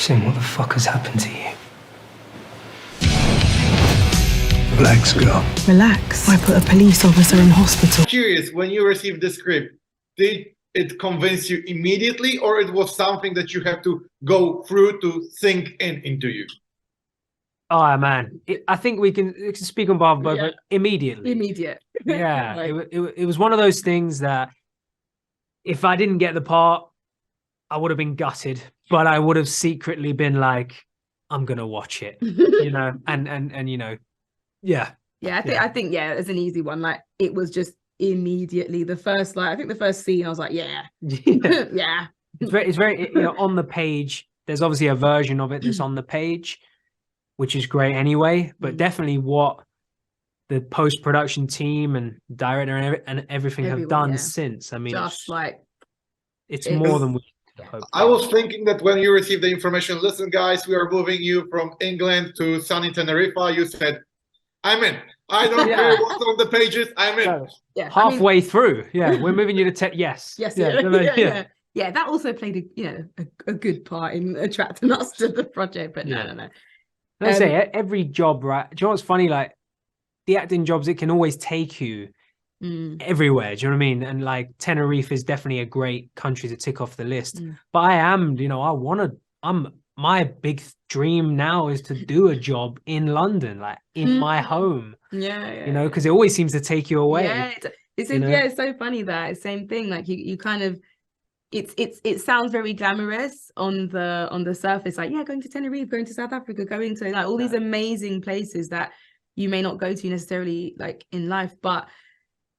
Sim, what the fuck has happened to you? Relax, girl. Relax. I put a police officer in hospital. Curious, when you received the script, did it convince you immediately, or it was something that you have to go through to sink into you? Oh man, I think we can speak on behalf of both. Immediately. Immediate. Yeah, Like- it was one of those things that if I didn't get the part, I would have been gutted, but I would have secretly been like, I'm gonna watch it, you know, and you know, yeah. Yeah, I think as an easy one. Like it was just immediately the first, like I think the first scene, I was like, yeah. Yeah. It's very you know, on the page. There's obviously a version of it that's on the page, which is great anyway. But definitely what the post-production team and director and everything have done since. I mean, just like it's more than we hoped. I was thinking that when you received the information, listen, guys, we are moving you from England to sunny Tenerife. You said, I'm in. I don't care what's on the pages. I'm in. Yeah, halfway through. Yeah, we're moving you to yes. Yes. Yeah. Yeah, that also played a good part in attracting us to the project. But no. Let's say every job, right? Do you know what's funny? Like the acting jobs, it can always take you everywhere. Do you know what I mean? And like Tenerife is definitely a great country to tick off the list. But I am, you know, my big dream now is to do a job in London, like in my home. Yeah. You know, because it always seems to take you away. Yeah, it's so funny that same thing. Like you kind of. It sounds very glamorous on the surface, like going to Tenerife, going to South Africa, going to like all these amazing places that you may not go to necessarily like in life, but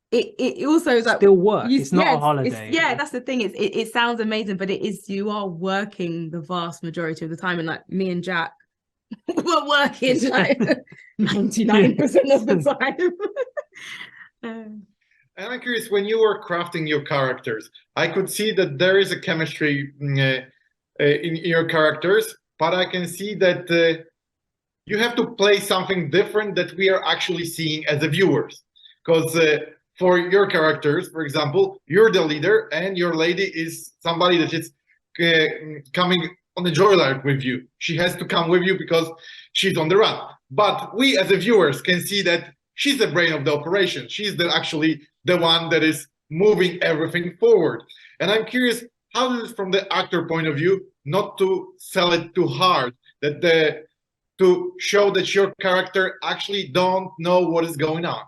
it also is like still work. It's not a holiday. That's the thing. It sounds amazing, but you are working the vast majority of the time, and like me and Jack were working like 99% of the time. And I'm curious, when you were crafting your characters, I could see that there is a chemistry in your characters, but I can see that you have to play something different that we are actually seeing as the viewers. Because for your characters, for example, you're the leader and your lady is somebody that is coming on the joyride with you. She has to come with you because she's on the run. But we as the viewers can see that she's the brain of the operation. She's actually the one that is moving everything forward. And I'm curious, how is it from the actor point of view, not to sell it too hard, that to show that your character actually don't know what is going on?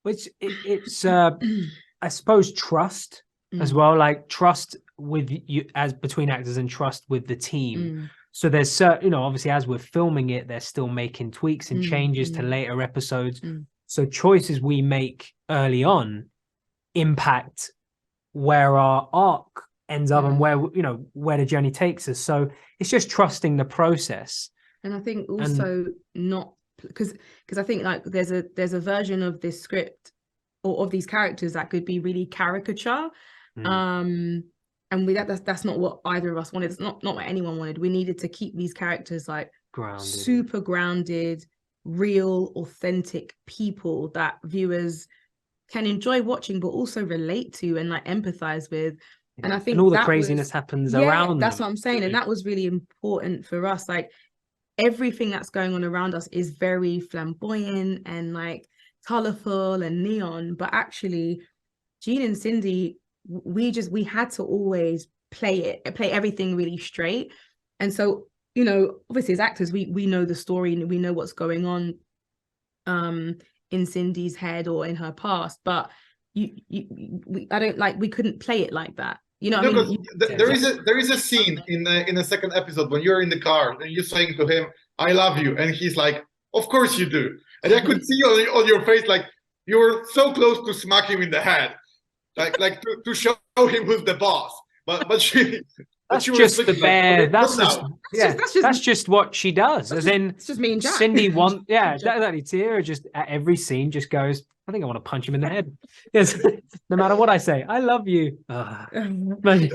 Which it's I suppose trust as well, like trust with you as between actors and trust with the team. So there's certain, you know, obviously as we're filming it, they're still making tweaks and changes to later episodes. So choices we make early on impact where our arc ends up and where, you know, where the journey takes us. So it's just trusting the process. And I think also not because I think like there's a version of this script or of these characters that could be really caricature. And that's not what either of us wanted. It's not what anyone wanted. We needed to keep these characters like super grounded, real, authentic people that viewers can enjoy watching, but also relate to and like empathize with. And I think all the craziness happens around. That's them. what I'm saying. And that was really important for us. Like everything that's going on around us is very flamboyant and like colorful and neon, but actually Jean and Cindy, we had to always play everything really straight. And so, you know, obviously as actors, we know the story and we know what's going on in Cindy's head or in her past, but we couldn't play it like that. You know, no, I mean? There is a scene in the second episode when you're in the car and you're saying to him, "I love you," and he's like, "Of course you do." And I could see on your face like you were so close to smack him in the head, like to show him who's the boss. But that's just the bear. That's just what she does. As in, it's just me and Jack. Cindy exactly. Tahirah just at every scene just goes, I think I want to punch him in the head. Yes, no matter what I say, I love you. No, I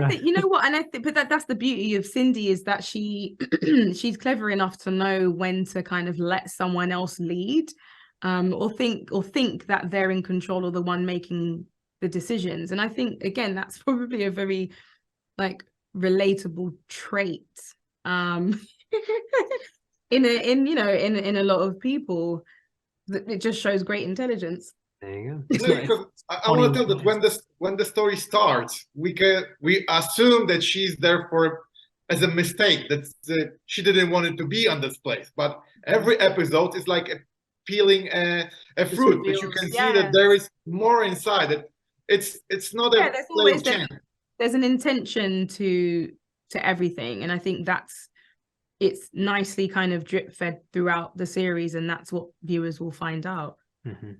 think you know what, and I think, but that's the beauty of Cindy is that she's clever enough to know when to kind of let someone else lead, or think that they're in control or the one making the decisions. And I think again that's probably a very like relatable trait in a lot of people. It just shows great intelligence. There you go. No, because I want to tell that when the story starts, we assume that she's there as a mistake, that she didn't want it to be on this place. But every episode is like peeling a fruit that you can see that there is more inside. That it's not a play of chance. There's an intention to everything, and I think it's nicely kind of drip fed throughout the series, and that's what viewers will find out. Mm-hmm.